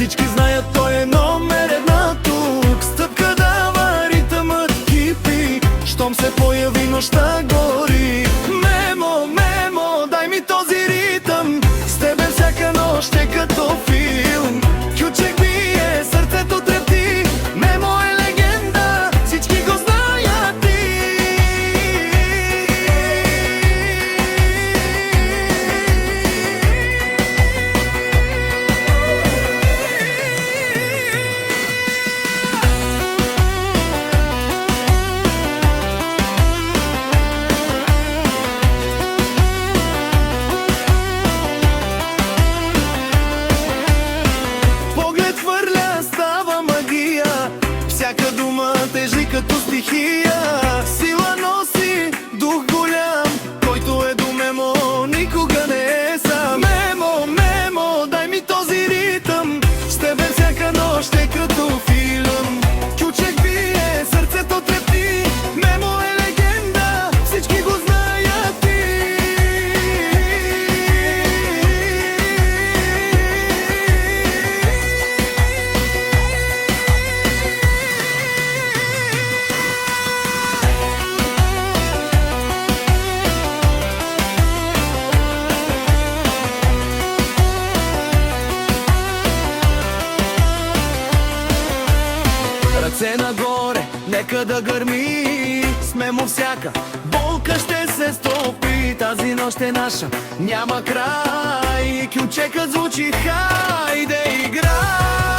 Всички знаят, той е номер една тук. Стъпка дава, ритъмът кипи, щом се появи нощта гори. Мемо, мемо, дай ми този ритъм, с тебе всяка нощ е като филм. Кючек бие, сърцето трепти, Мемо е легенда, всички го знаят и поглед хвърля, става магия, всяка дума тежи като стихия. Сила носи дух голям, който е до Мемо, никога не е сам. Мемо, Мемо, дай ми този ритъм, с тебе всяка нощ е като филм. Кючек бие, сърцето трепти, Мемо е легенда, всички го знаят и ръце нагоре, нека да гърми, с Мемо всяка болка ще се стопи. Тази нощ е наша, няма край, кючекът звучи, хайде играй.